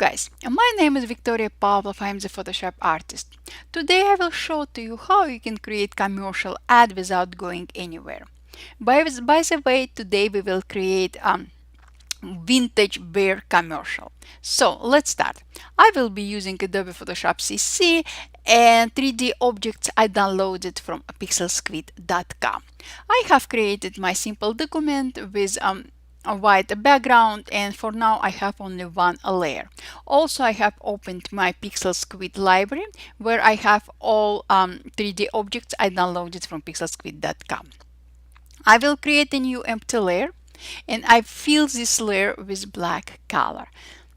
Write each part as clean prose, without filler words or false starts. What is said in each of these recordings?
guys, my name is Victoria Pavlov. I am the Photoshop artist. Today I will show to you how you can create commercial ad without going anywhere. By the way, today we will create vintage bear commercial. So let's start. I will be using Adobe Photoshop CC and 3D objects I downloaded from PixelSquid.com. I have created my simple document with a white background, and for now I have only one layer. Also, I have opened my PixelSquid library where I have all 3D objects I downloaded from PixelSquid.com. I will create a new empty layer and I fill this layer with black color.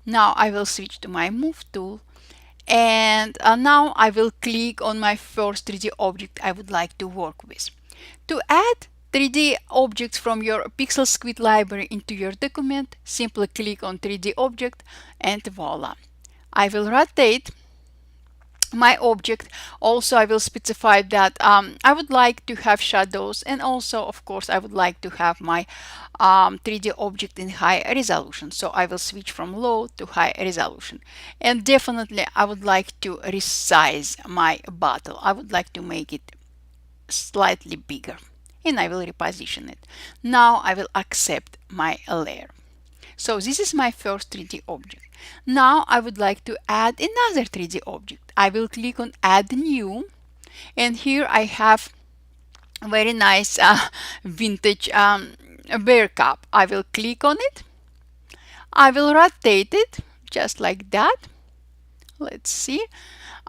Now I will switch to my move tool, and now I will click on my first 3D object I would like to work with. To add 3D objects from your PixelSquid library into your document, simply click on 3D object and voila. I will rotate my object. Also, I will specify that I would like to have shadows, and also of course I would like to have my 3D object in high resolution. So I will switch from low to high resolution, and definitely I would like to resize my bottle. I would like to make it slightly bigger, and I will reposition it. Now I will accept my layer. So this is my first 3D object. Now I would like to add another 3D object. I will click on add new, and here I have a very nice vintage bear cup. I will click on it. I will rotate it just like that. Let's see.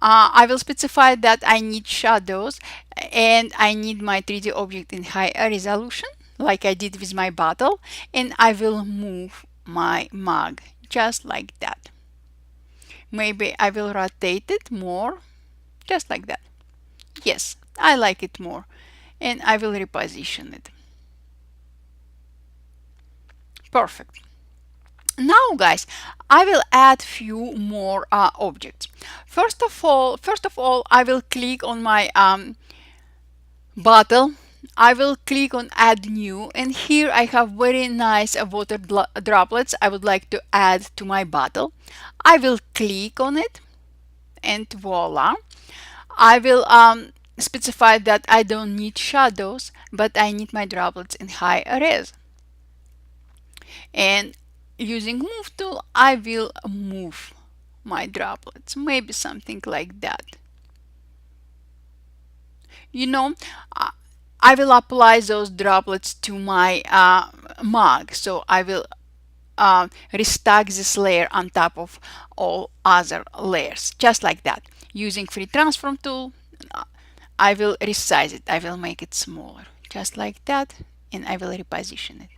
I will specify that I need shadows and I need my 3D object in high resolution like I did with my bottle, and I will move my mug just like that. Maybe I will rotate it more, just like that. Yes, I like it more, and I will reposition it. Perfect. Now guys, I will add few more objects. First of all, I will click on my bottle. I will click on add new, and here I have very nice water droplets I would like to add to my bottle. I will click on it and voila. I will specify that I don't need shadows, but I need my droplets in high res. And using move tool, I will move my droplets, maybe something like that. You know, I will apply those droplets to my mug, so I will restack this layer on top of all other layers, just like that. Using free transform tool, I will resize it. I will make it smaller, just like that, and I will reposition it.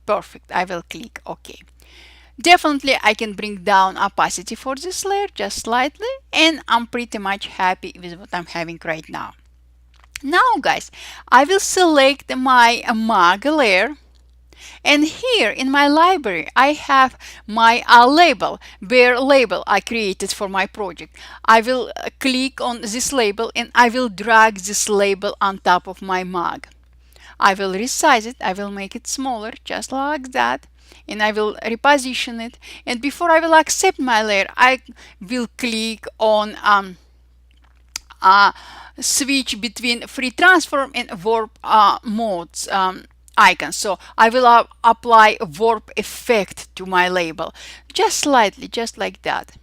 Perfect. I will click OK. Definitely I can bring down opacity for this layer just slightly, and I'm pretty much happy with what I'm having right now. Now guys, I will select my mug layer, and here in my library I have my label, bear label I created for my project. I will click on this label and I will drag this label on top of my mug. I will resize it, I will make it smaller just like that, and I will reposition it. And before I will accept my layer, I will click on switch between free transform and warp modes icon. So I will apply a warp effect to my label just slightly, just like that.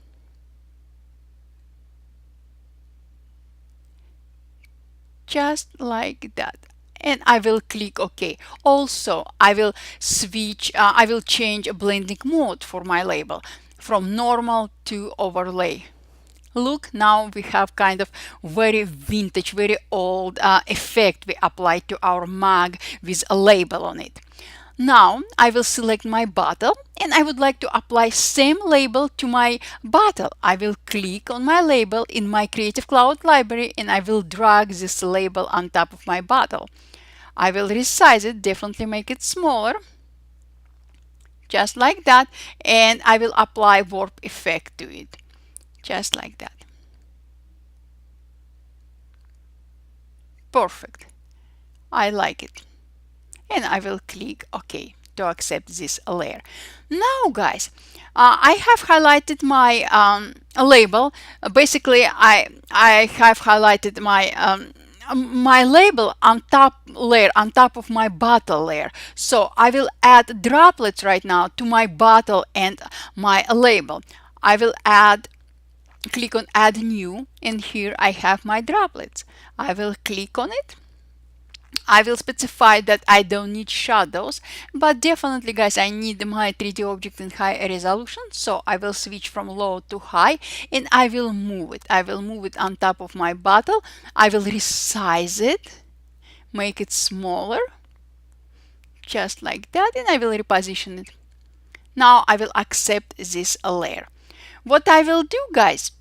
Just like that. And I will click OK. Also, I will switch, I will change a blending mode for my label from normal to overlay. Look, now we have kind of very vintage, very old effect we applied to our mug with a label on it. Now I will select my bottle and I would like to apply same label to my bottle. I will click on my label in my Creative Cloud library and I will drag this label on top of my bottle. I will resize it, definitely make it smaller, just like that, and I will apply warp effect to it, just like that. Perfect. I like it. And I will click OK. to accept this layer. Now guys, I have highlighted my label. Basically I have highlighted my label on top layer, on top of my bottle layer. So I will add droplets right now to my bottle and my label. I will click on add new, and here I have my droplets. I will click on it. I will specify that I don't need shadows, but definitely guys I need my 3D object in high resolution, so I will switch from low to high and I will move it. I will move it on top of my bottle. I will resize it, make it smaller, just like that, and I will reposition it. Now I will accept this layer. What I will do guys,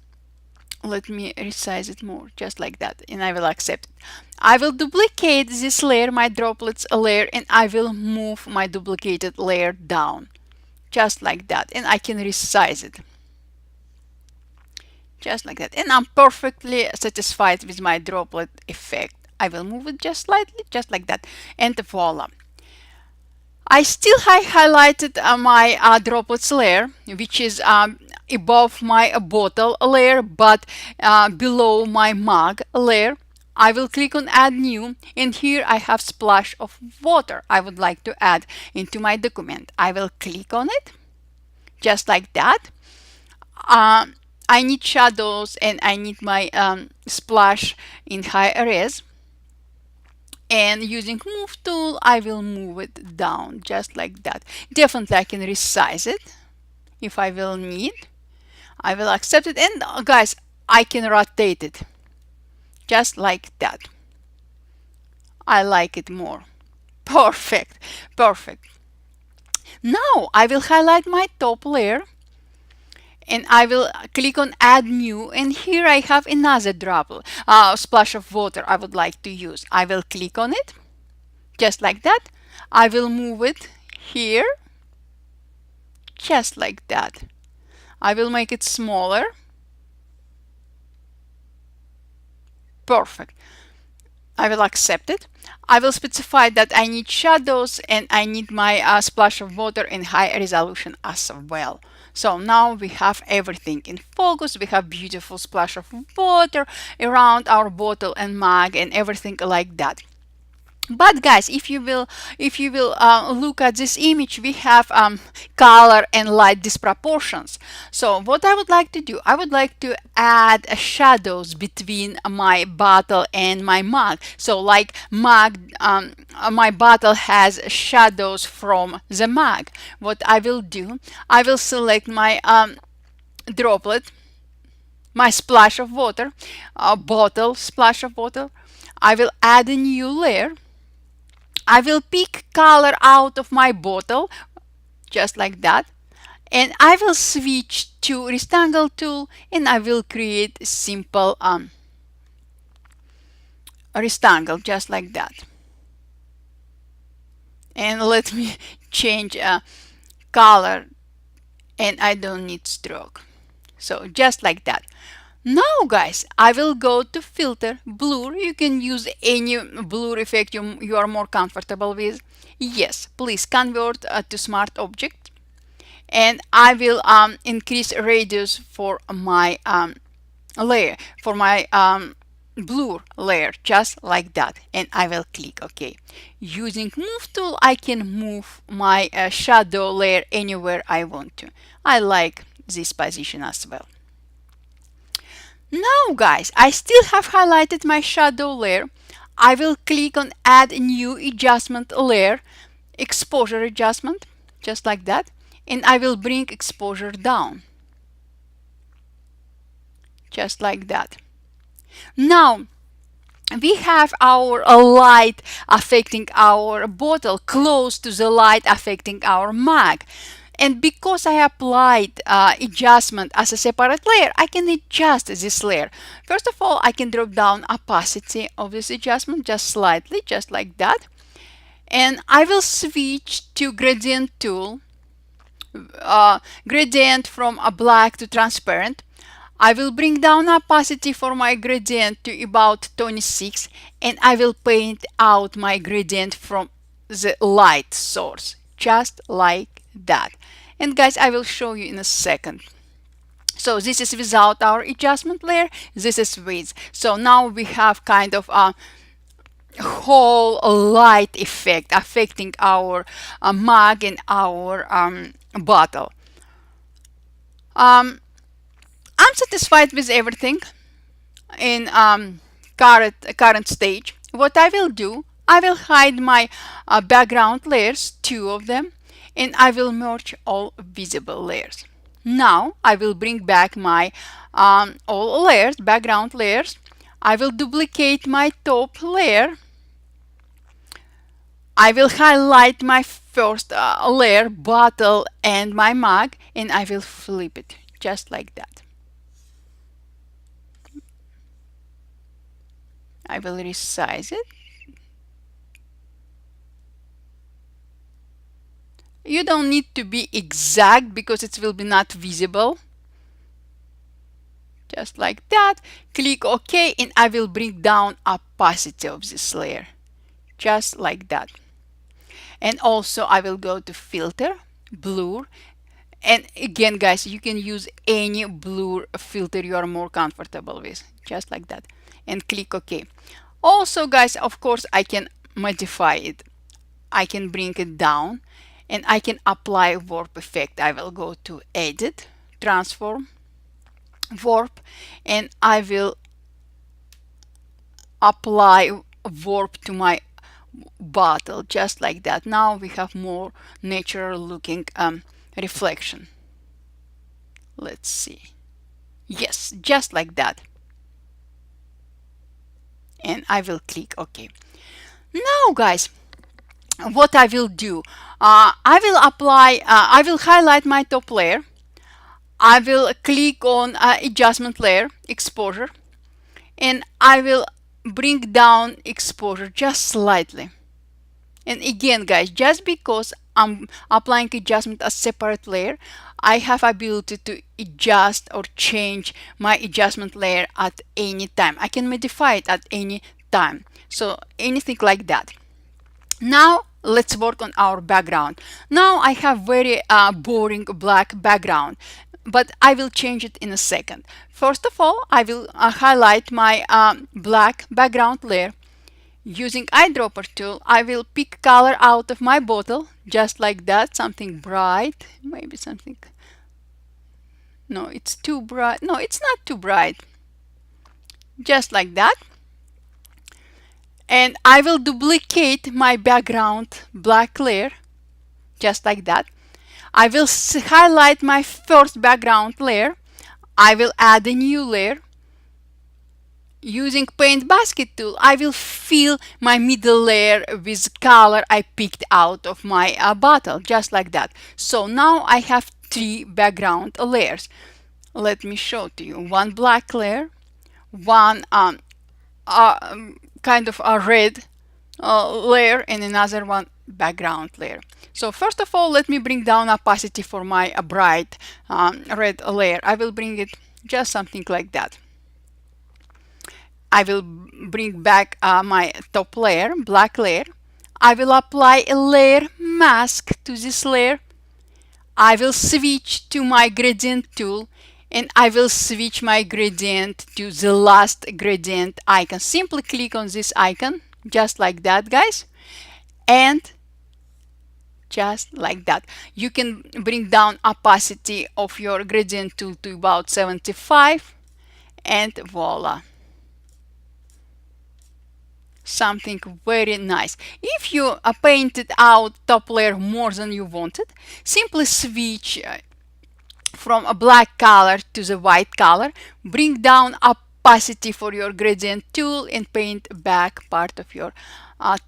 let me resize it more, just like that, and I will accept it. I will duplicate this layer, my droplets layer, and I will move my duplicated layer down, just like that, and I can resize it, just like that, and I'm perfectly satisfied with my droplet effect. I will move it just slightly, just like that, and voila. I still highlighted my droplets layer, which is above my bottle layer, but below my mug layer. I will click on add new, and here I have splash of water I would like to add into my document. I will click on it, just like that. I need shadows and I need my splash in high res. And using move tool, I will move it down just like that. Definitely I can resize it if I will need. I will accept it, and guys, I can rotate it just like that. I like it more. Perfect, perfect. Now I will highlight my top layer and I will click on add new, and here I have another droplet, splash of water I would like to use. I will click on it just like that. I will move it here just like that. I will make it smaller. Perfect. I will accept it. I will specify that I need shadows and I need my splash of water in high resolution as well. So now we have everything in focus. We have beautiful splash of water around our bottle and mug and everything like that. But guys, if you will look at this image, we have color and light disproportions. So what I would like to do, I would like to add shadows between my bottle and my mug. So like mug, my bottle has shadows from the mug. What I will do, I will select my droplet, my splash of water, bottle splash of water. I will add a new layer. I will pick color out of my bottle, just like that, and I will switch to rectangle tool and I will create a simple rectangle, just like that. And let me change color, and I don't need stroke. So just like that. Now guys, I will go to filter, blur. You can use any blur effect you are more comfortable with. Yes, please convert to smart object, and I will increase radius for my layer, for my blur layer, just like that, and I will click OK. Using move tool, I can move my shadow layer anywhere I want to. I like this position as well. Now guys, I still have highlighted my shadow layer. I will click on add new adjustment layer, exposure adjustment, just like that, and I will bring exposure down, just like that. Now we have our light affecting our bottle close to the light affecting our mug. And because I applied adjustment as a separate layer, I can adjust this layer. First of all, I can drop down opacity of this adjustment just slightly, just like that. And I will switch to gradient tool, gradient from a black to transparent. I will bring down opacity for my gradient to about 26, and I will paint out my gradient from the light source, just like that. And guys, I will show you in a second. So this is without our adjustment layer, this is with. So now we have kind of a whole light effect affecting our mug and our bottle. I'm satisfied with everything in current stage. What I will do, I will hide my background layers, two of them, and I will merge all visible layers. Now I will bring back my all layers, background layers. I will duplicate my top layer. I will highlight my first layer, bottle, and my mug, and I will flip it just like that. I will resize it. You don't need to be exact because it will be not visible. Just like that. Click OK, and I will bring down opacity of this layer. Just like that. And also I will go to filter, blur, and again guys, you can use any blur filter you are more comfortable with, just like that, and click OK. Also guys, of course I can modify it. I can bring it down and I can apply warp effect. I will go to edit, transform, warp, and I will apply warp to my bottle, just like that. Now we have more natural looking reflection. Let's see. Yes, just like that. And I will click OK. Now guys, what I will do, I will highlight my top layer. I will click on adjustment layer, exposure, and I will bring down exposure just slightly. And again guys, just because I'm applying adjustment as separate layer, I have ability to adjust or change my adjustment layer at any time. I can modify it at any time. So anything like that. Now let's work on our background. Now I have very boring black background, but I will change it in a second. First of all, I will highlight my black background layer. Using eyedropper tool, I will pick color out of my bottle, just like that, something bright, maybe something, no, it's too bright, no, it's not too bright, just like that. And I will duplicate my background black layer, just like that. I will highlight my first background layer. I will add a new layer. Using paint basket tool, I will fill my middle layer with color I picked out of my bottle, just like that. So now I have three background layers. Let me show to you. One black layer, one kind of a red layer, and another one background layer. So first of all, let me bring down opacity for my bright red layer. I will bring it just something like that. I will bring back my top layer, black layer. I will apply a layer mask to this layer. I will switch to my gradient tool, and I will switch my gradient to the last gradient icon. Simply click on this icon, just like that guys, and just like that. You can bring down opacity of your gradient tool to about 75, and voila. Something very nice. If you painted out top layer more than you wanted, simply switch from a black color to the white color, bring down opacity for your gradient tool, and paint back part of your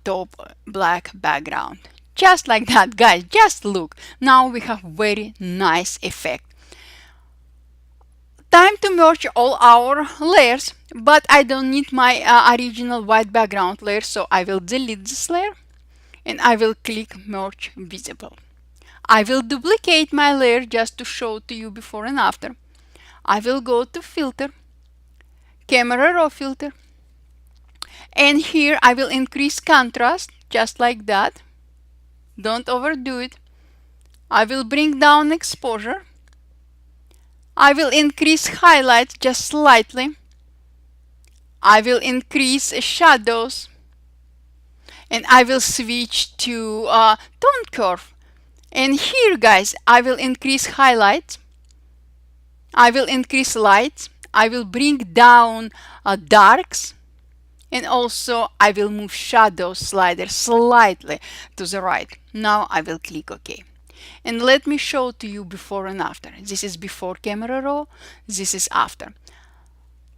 top black background. Just like that guys, just look. Now we have very nice effect. Time to merge all our layers, but I don't need my original white background layer, so I will delete this layer and I will click merge visible. I will duplicate my layer just to show to you before and after. I will go to filter, camera raw filter, and here I will increase contrast just like that. Don't overdo it. I will bring down exposure. I will increase highlights just slightly. I will increase shadows. And I will switch to tone curve. And here, guys, I will increase highlights. I will increase lights. I will bring down darks. And also I will move shadow slider slightly to the right. Now I will click OK. And let me show to you before and after. This is before camera raw. This is after.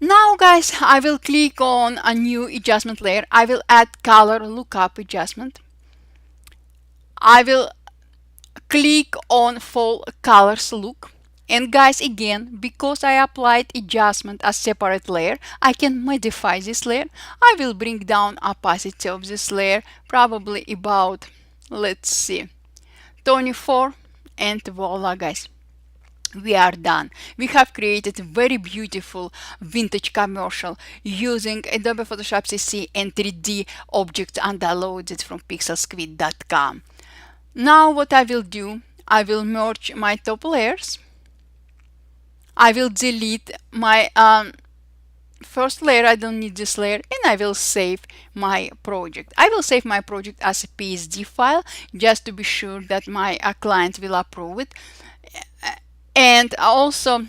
Now guys, I will click on a new adjustment layer. I will add color lookup adjustment. I will click on full colors look. And guys, again, because I applied adjustment as separate layer, I can modify this layer. I will bring down opacity of this layer probably about, let's see, 24, and voila guys, we are done. We have created a very beautiful vintage commercial using Adobe Photoshop CC and 3D objects and downloaded from PixelSquid.com. Now what I will do, I will merge my top layers. I will delete my first layer, I don't need this layer, and I will save my project. I will save my project as a PSD file just to be sure that my client will approve it. And also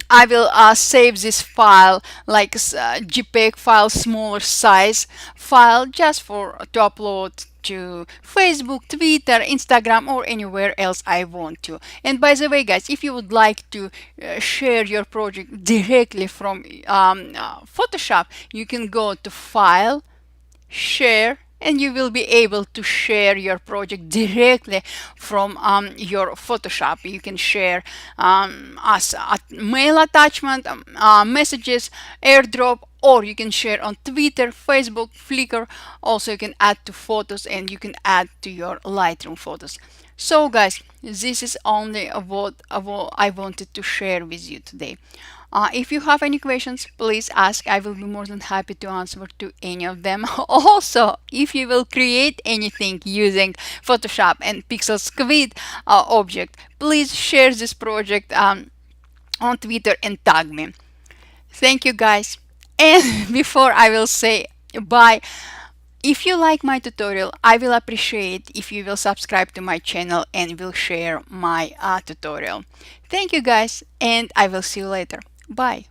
I will save this file like JPEG file, smaller size file, just for to upload to Facebook, Twitter, Instagram, or anywhere else I want to. And by the way guys, if you would like to share your project directly from Photoshop, you can go to File, Share, and you will be able to share your project directly from your Photoshop. You can share as a mail attachment, messages, airdrop, or you can share on Twitter, Facebook, Flickr. Also you can add to photos, and you can add to your Lightroom photos. So guys, this is only what I wanted to share with you today. If you have any questions, please ask. I will be more than happy to answer to any of them. Also, if you will create anything using Photoshop and PixelSquid object, please share this project on Twitter and tag me. Thank you guys. And before I will say bye, if you like my tutorial, I will appreciate if you will subscribe to my channel and will share my tutorial. Thank you guys, and I will see you later. Bye.